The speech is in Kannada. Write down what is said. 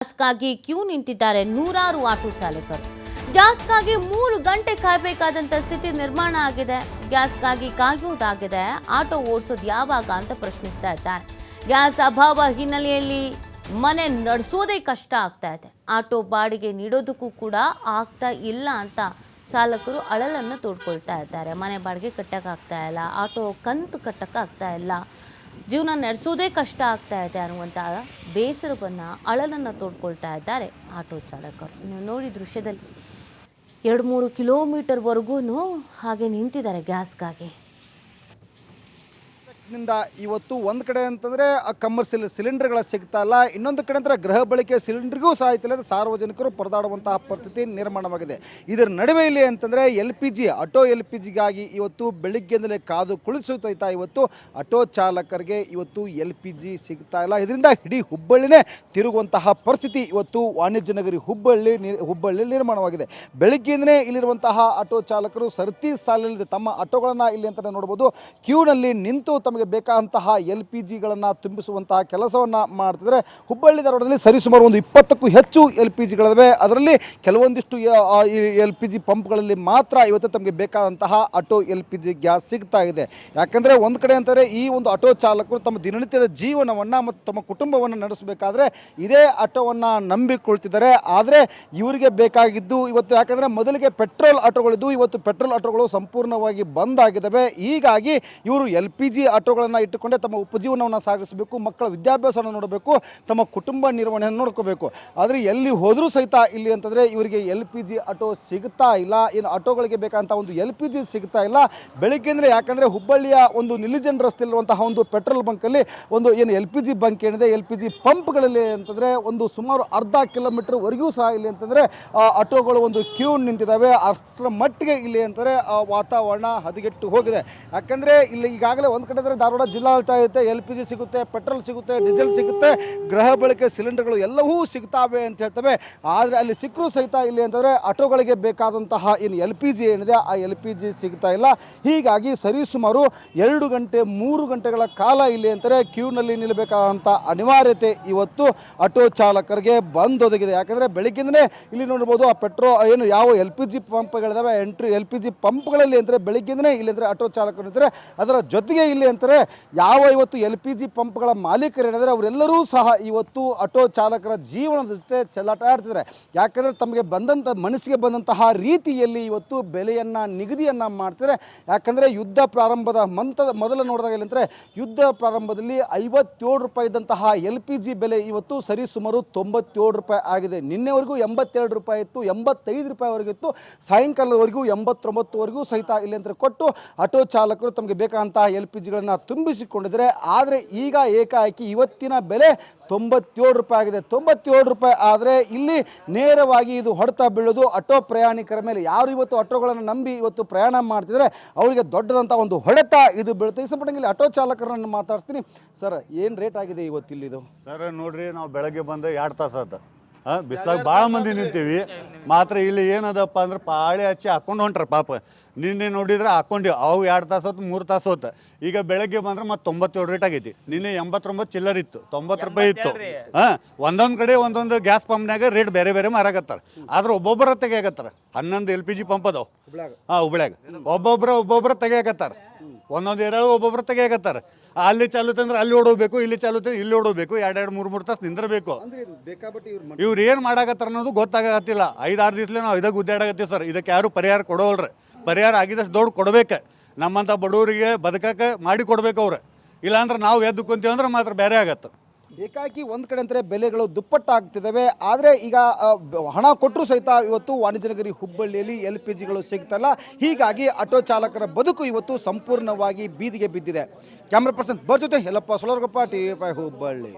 ಗ್ಯಾಸ್ಗಾಗಿ ಕ್ಯೂ ನಿಂತಿದ್ದಾರೆ ನೂರಾರು ಆಟೋ ಚಾಲಕರು. ಗ್ಯಾಸ್ಗಾಗಿ 3 ಗಂಟೆ ಕಾಯಬೇಕಾದಂತ ಸ್ಥಿತಿ ನಿರ್ಮಾಣ ಆಗಿದೆ. ಗ್ಯಾಸ್ಗಾಗಿ ಕಾಯೋದಾಗಿದೆ, ಆಟೋ ಓಡಿಸೋದು ಯಾವಾಗ ಅಂತ ಪ್ರಶ್ನಿಸ್ತಾ ಇದ್ದಾರೆ. ಗ್ಯಾಸ್ ಅಭಾವ ಹಿನ್ನೆಲೆಯಲ್ಲಿ ಮನೆ ನಡೆಸೋದೇ ಕಷ್ಟ ಆಗ್ತಾ ಇದೆ. ಆಟೋ ಬಾಡಿಗೆ ನೀಡೋದಕ್ಕೂ ಕೂಡ ಆಗ್ತಾ ಇಲ್ಲ ಅಂತ ಚಾಲಕರು ಅಳಲನ್ನು ತೋಡ್ಕೊಳ್ತಾ ಇದ್ದಾರೆ. ಮನೆ ಬಾಡಿಗೆ ಕಟ್ಟಕ್ಕಾಗ್ತಾ ಇಲ್ಲ, ಆಟೋ ಕಂತು ಕಟ್ಟಕ್ಕಾಗ್ತಾ ಇಲ್ಲ, ಜೀವನ ನಡೆಸೋದೇ ಕಷ್ಟ ಆಗ್ತಾ ಇದೆ ಅನ್ನುವಂಥ ಬೇಸರವನ್ನು ಅಳಲನ್ನು ತೋಡ್ಕೊಳ್ತಾ ಇದ್ದಾರೆ ಆಟೋ ಚಾಲಕರು. ನೀವು ನೋಡಿ ದೃಶ್ಯದಲ್ಲಿ 2-3 ಕಿಲೋಮೀಟರ್ವರೆಗೂ ಹಾಗೆ ನಿಂತಿದ್ದಾರೆ ಗ್ಯಾಸ್ಗಾಗಿ. ನಿಂದ ಇವತ್ತು ಒಂದು ಕಡೆ ಅಂತಂದರೆ ಕಮರ್ಷಿಯಲ್ ಸಿಲಿಂಡರ್ಗಳ ಸಿಗ್ತಾ ಇಲ್ಲ, ಇನ್ನೊಂದು ಕಡೆ ಅಂದರೆ ಗೃಹ ಬಳಕೆ ಸಿಲಿಂಡರ್ಗೂ ಸಾಯ್ತಿಲ್ಲ. ಸಾರ್ವಜನಿಕರು ಪರದಾಡುವಂತಹ ಪರಿಸ್ಥಿತಿ ನಿರ್ಮಾಣವಾಗಿದೆ. ಇದರ ನಡುವೆ ಇಲ್ಲಿ ಅಂತಂದರೆ LPG ಆಟೋ LPGಗಾಗಿ ಇವತ್ತು ಬೆಳಿಗ್ಗೆಯಿಂದಲೇ ಕಾದು ಕುಳಿಸುತ್ತಾ ಇವತ್ತು ಆಟೋ ಚಾಲಕರಿಗೆ ಇವತ್ತು LPG ಸಿಗ್ತಾ ಇಲ್ಲ. ಇದರಿಂದ ಇಡೀ ಹುಬ್ಬಳ್ಳಿನೇ ತಿರುಗುವಂತಹ ಪರಿಸ್ಥಿತಿ ಇವತ್ತು ವಾಣಿಜ್ಯ ನಗರಿ ಹುಬ್ಬಳ್ಳಿ ನಿರ್ಮಾಣವಾಗಿದೆ. ಬೆಳಿಗ್ಗೆಯಿಂದಲೇ ಇಲ್ಲಿರುವಂತಹ ಆಟೋ ಚಾಲಕರು ಸರತಿ ಸಾಲಿನಲ್ಲಿ ತಮ್ಮ ಆಟೋಗಳನ್ನು ಇಲ್ಲಿ ಅಂತ ನೋಡ್ಬೋದು ಕ್ಯೂನಲ್ಲಿ ನಿಂತು ತಮಗೆ ಬೇಕಾದಂತಹ LPGಗಳನ್ನು ತುಂಬಿಸುವಂತಹ ಕೆಲಸವನ್ನು ಮಾಡ್ತಿದ್ದಾರೆ. ಹುಬ್ಬಳ್ಳಿ ಧಾರವಾಡದಲ್ಲಿ ಸರಿಸುಮಾರು ಒಂದು 20ಕ್ಕೂ ಹೆಚ್ಚು LPGಗಳಿವೆ. ಅದರಲ್ಲಿ ಕೆಲವೊಂದಿಷ್ಟು LPG ಪಂಪ್ಗಳಲ್ಲಿ ಮಾತ್ರ ಇವತ್ತು ತಮಗೆ ಬೇಕಾದಂತಹ ಆಟೋ LPG ಗ್ಯಾಸ್ ಸಿಗ್ತಾ ಇದೆ. ಯಾಕಂದರೆ ಒಂದು ಕಡೆ ಅಂತಾರೆ ಈ ಒಂದು ಆಟೋ ಚಾಲಕರು ತಮ್ಮ ದಿನನಿತ್ಯದ ಜೀವನವನ್ನು ಮತ್ತು ತಮ್ಮ ಕುಟುಂಬವನ್ನು ನಡೆಸಬೇಕಾದ್ರೆ ಇದೇ ಆಟೋವನ್ನು ನಂಬಿಕೊಳ್ತಿದ್ದಾರೆ. ಆದರೆ ಇವರಿಗೆ ಬೇಕಾಗಿದ್ದು ಇವತ್ತು ಯಾಕಂದರೆ ಮೊದಲಿಗೆ ಪೆಟ್ರೋಲ್ ಆಟೋಗಳಿದ್ದು, ಇವತ್ತು ಪೆಟ್ರೋಲ್ ಆಟೋಗಳು ಸಂಪೂರ್ಣವಾಗಿ ಬಂದ್ ಆಗಿದ್ದಾವೆ. ಹೀಗಾಗಿ ಇವರು LPG ಆಟೋಗಳನ್ನು ಇಟ್ಟುಕೊಂಡೇ ತಮ್ಮ ಉಪಜೀವನವನ್ನು ಸಾಗಿಸಬೇಕು, ಮಕ್ಕಳ ವಿದ್ಯಾಭ್ಯಾಸವನ್ನು ನೋಡಬೇಕು, ತಮ್ಮ ಕುಟುಂಬ ನಿರ್ವಹಣೆಯನ್ನು ನೋಡ್ಕೋಬೇಕು. ಆದರೆ ಎಲ್ಲಿ ಹೋದರೂ ಸಹಿತ ಇಲ್ಲಿ ಅಂತಂದರೆ ಇವರಿಗೆ LPG ಆಟೋ ಸಿಗ್ತಾ ಇಲ್ಲ. ಏನು ಆಟೋಗಳಿಗೆ ಬೇಕಾದಂಥ ಒಂದು LPG ಸಿಗ್ತಾ ಇಲ್ಲ. ಬೆಳಿಗ್ಗೆಂದರೆ ಯಾಕಂದರೆ ಹುಬ್ಬಳ್ಳಿಯ ಒಂದು ನಿಲಿಜನ್ ರಸ್ತೆಯಲ್ಲಿರುವಂತಹ ಒಂದು ಪೆಟ್ರೋಲ್ ಬಂಕಲ್ಲಿ ಒಂದು ಏನು LPG ಬಂಕ್ ಏನಿದೆ, LPG ಪಂಪ್ಗಳಲ್ಲಿ ಅಂತಂದರೆ ಒಂದು ಸುಮಾರು ಅರ್ಧ ಕಿಲೋಮೀಟರ್ವರೆಗೂ ಸಹ ಇಲ್ಲಿ ಅಂತಂದರೆ ಆಟೋಗಳು ಒಂದು ಕ್ಯೂ ನಿಂತಿದ್ದಾವೆ. ಅಷ್ಟರ ಮಟ್ಟಿಗೆ ಇಲ್ಲಿ ಅಂತಂದರೆ ವಾತಾವರಣ ಹದಗೆಟ್ಟು ಹೋಗಿದೆ. ಯಾಕಂದರೆ ಇಲ್ಲಿ ಈಗಾಗಲೇ ಒಂದು ಕಡೆ ಧಾರವಾಡ ಜಿಲ್ಲಾಡಳಿತ ಇರುತ್ತೆ, LPG ಸಿಗುತ್ತೆ, ಪೆಟ್ರೋಲ್ ಸಿಗುತ್ತೆ, ಡೀಸೆಲ್ ಸಿಗುತ್ತೆ, ಗೃಹ ಬಳಕೆ ಸಿಲಿಂಡರ್ಗಳು ಎಲ್ಲವೂ ಸಿಗ್ತಾವೆ ಅಂತ ಹೇಳ್ತವೆ. ಆದರೆ ಅಲ್ಲಿ ಸಿಕ್ಕರೂ ಸಹಿತ ಇಲ್ಲಿ ಅಂತಂದರೆ ಆಟೋಗಳಿಗೆ ಬೇಕಾದಂತಹ ಏನು LPG ಏನಿದೆ ಆ LPG ಸಿಗ್ತಾ ಇಲ್ಲ. ಹೀಗಾಗಿ ಸರಿಸುಮಾರು 2 ಗಂಟೆ 3 ಗಂಟೆಗಳ ಕಾಲ ಇಲ್ಲಿ ಅಂತಾರೆ ಕ್ಯೂನಲ್ಲಿ ನಿಲ್ಲಬೇಕಾದಂಥ ಅನಿವಾರ್ಯತೆ ಇವತ್ತು ಆಟೋ ಚಾಲಕರಿಗೆ ಬಂದೊದಗಿದೆ. ಯಾಕಂದರೆ ಬೆಳಿಗ್ಗೆಂದಲೇ ಇಲ್ಲಿ ನೋಡ್ಬೋದು ಆ ಏನು ಯಾವ LPG ಪಂಪ್ಗಳಿದಾವೆ, LPG ಪಂಪ್ಗಳಲ್ಲಿ ಅಂತಾರೆ ಬೆಳಿಗ್ಗೆಂದಲೇ ಇಲ್ಲಿ ಅಂದರೆ ಆಟೋ ಚಾಲಕರು ಇರ್ತಾರೆ. ಅದರ ಜೊತೆಗೆ ಇಲ್ಲಿ ಅಂತಾರೆ ಯಾವ ಇವತ್ತು LPG ಪಂಪ್ಗಳ ಮಾಲೀಕರು ಏನಿದ್ದಾರೆ ಅವರೆಲ್ಲರೂ ಸಹ ಇವತ್ತು ಆಟೋ ಚಾಲಕರ ಜೀವನದ ಜೊತೆ ಚೆಲ್ಲಾಟ ಆಡ್ತಿದ್ದಾರೆ. ಯಾಕಂದರೆ ತಮಗೆ ಮನಸ್ಸಿಗೆ ಬಂದಂತಹ ರೀತಿಯಲ್ಲಿ ಇವತ್ತು ಬೆಲೆಯನ್ನು ನಿಗದಿಯನ್ನು ಮಾಡ್ತಿದ್ದಾರೆ. ಯಾಕಂದರೆ ಯುದ್ಧ ಪ್ರಾರಂಭದ ಮೊದಲು ನೋಡಿದಾಗ ಏನಂದರೆ ಯುದ್ಧ ಪ್ರಾರಂಭದಲ್ಲಿ 57 ರೂಪಾಯಿ ಇದ್ದಂತಹ LPG ಬೆಲೆ ಇವತ್ತು ಸರಿಸುಮಾರು 97 ರೂಪಾಯಿ ಆಗಿದೆ. ನಿನ್ನೆವರೆಗೂ 82 ರೂಪಾಯಿ ಇತ್ತು, 85 ರೂಪಾಯಿವರೆಗೂ ಇತ್ತು, ಸಾಯಂಕಾಲದವರೆಗೂ 89ವರೆಗೂ ಸಹಿತ ಇಲ್ಲಿ ಅಂತ ಕೊಟ್ಟು ಆಟೋ ಚಾಲಕರು ತಮಗೆ ಬೇಕಾದಂತಹ LPGಗಳನ್ನು ತುಂಬಿಸಿಕೊಂಡಿದ್ದಾರೆ. ಆದರೆ ಈಗ ಏಕಾಏಕಿ ಇವತ್ತಿನ ಬೆಲೆ 97 ರೂಪಾಯಿ ಆಗಿದೆ. 97 ರೂಪಾಯಿ ಆದರೆ ಇಲ್ಲಿ ನೇರವಾಗಿ ಇದು ಹೊಡೆತ ಬೀಳೋದು ಆಟೋ ಪ್ರಯಾಣಿಕರ ಮೇಲೆ. ಯಾರು ಇವತ್ತು ಆಟೋಗಳನ್ನು ನಂಬಿ ಇವತ್ತು ಪ್ರಯಾಣ ಮಾಡ್ತಿದ್ದಾರೆ ಅವರಿಗೆ ದೊಡ್ಡದಂಥ ಒಂದು ಹೊಡೆತ ಇದು ಬೀಳುತ್ತೆ. ಈ ಸಂಪರ್ಕದಲ್ಲಿ ಆಟೋ ಚಾಲಕರನ್ನು ಮಾತಾಡ್ತೀನಿ. ಸರ್, ಏನು ರೇಟ್ ಆಗಿದೆ ಇವತ್ತು ಇಲ್ಲಿದು? ಸರ್ ನೋಡ್ರಿ, ನಾವು ಬೆಳಗ್ಗೆ ಬಂದು 2 ತಾಸು ಆಯ್ತು. ಬಿಸಿಲಾಗ ಭಾಳ ಮಂದಿ ನಿಂತೀವಿ. ಮಾತ್ರ ಇಲ್ಲಿ ಏನದಪ್ಪ ಅಂದ್ರೆ ಪಾಳೆ ಹಚ್ಚಿ ಹಾಕೊಂಡು ಹೊಂಟ್ರ ಪಾಪ. ನಿನ್ನೆ ನೋಡಿದ್ರೆ ಹಾಕೊಂಡಿ ಅವು 2 ತಾಸು ಹೊತ್ತು 3 ತಾಸು ಹೊತ್ತು. ಈಗ ಬೆಳಗ್ಗೆ ಬಂದ್ರೆ ಮತ್ತೆ 97 ರೇಟ್ ಆಗೈತಿ. ನಿನ್ನೆ 89 ಚಿಲ್ಲರ್ ಇತ್ತು, 90 ರೂಪಾಯಿ ಇತ್ತು. ಒಂದೊಂದು ಕಡೆ ಒಂದೊಂದು ಗ್ಯಾಸ್ ಪಂಪ್ನಾಗ ರೇಟ್ ಬೇರೆ ಬೇರೆ ಮಾರಾಕತ್ತಾರ. ಆದ್ರೆ ಒಬ್ಬೊಬ್ಬರ ತೆಗಿಯಾಕತ್ತಾರ. 11 LPG ಪಂಪ್ ಅದಾವ ಹುಬ್ಳ್ಯಾಗ. ಒಬ್ಬೊಬ್ಬರ ತೆಗಿಯಾಕತ್ತಾರ. ಒಂದೊಂದು ಏರಿಯಾಗ ಒಬ್ಬೊಬ್ಬರು ತೆಗಿಯಾಕತ್ತಾರ. ಅಲ್ಲಿ ಚಾಲುತ್ತೆ ಅಂದ್ರೆ ಅಲ್ಲಿ ಓಡೋಬೇಕು, ಇಲ್ಲಿ ಚಾಲುತ್ತೆ ಇಲ್ಲಿ ಓಡೋಬೇಕು, 2-3 ತಾಸು ನಿಂದಿರಬೇಕು. ಇವ್ರು ಏನು ಮಾಡಾಕತ್ತಾರ ಅನ್ನೋದು ಗೊತ್ತಾಗತ್ತಿಲ್ಲ. 5-6 ದಿವಸಲೇ ನಾವು ಇದಾಗ ಗುದ್ದಾಡಕತ್ತೀವಿ ಸರ್. ಇದಕ್ಕೆ ಯಾರು ಪರಿಹಾರ ಕೊಡೋಲ್ರಿ. ಪರಿಹಾರ ಆಗಿದಷ್ಟು ದೊಡ್ಡ ಕೊಡ್ಬೇಕು. ನಮ್ಮಂಥ ಬಡವರಿಗೆ ಬದುಕಕ್ಕೆ ಮಾಡಿ ಕೊಡ್ಬೇಕು ಅವ್ರು. ಇಲ್ಲಾಂದ್ರೆ ನಾವು ಎದ್ದು ಕುಂತೀವಿ ಅಂದ್ರೆ ಮಾತ್ರ ಬೇರೆ ಆಗತ್ತೆ. ಏಕಾಏಕಿ ಒಂದು ಕಡೆ ಅಂದರೆ ಬೆಲೆಗಳು ದುಪ್ಪಟ್ಟಾಗ್ತಿದ್ದಾವೆ. ಆದರೆ ಈಗ ಹಣ ಕೊಟ್ಟರು ಸಹಿತ ಇವತ್ತು ವಾಣಿಜ್ಯ ನಗರಿ ಹುಬ್ಬಳ್ಳಿಯಲ್ಲಿ LPGಗಳು ಸಿಗ್ತಲ್ಲ. ಹೀಗಾಗಿ ಆಟೋ ಚಾಲಕರ ಬದುಕು ಇವತ್ತು ಸಂಪೂರ್ಣವಾಗಿ ಬೀದಿಗೆ ಬಿದ್ದಿದೆ. ಕ್ಯಾಮ್ರಾ ಪರ್ಸನ್ ಜೊತೆ ಯಲ್ಲಪ್ಪ ಸೊಲರ್ಗೊಪ್ಪ, TV5 ಹುಬ್ಬಳ್ಳಿ.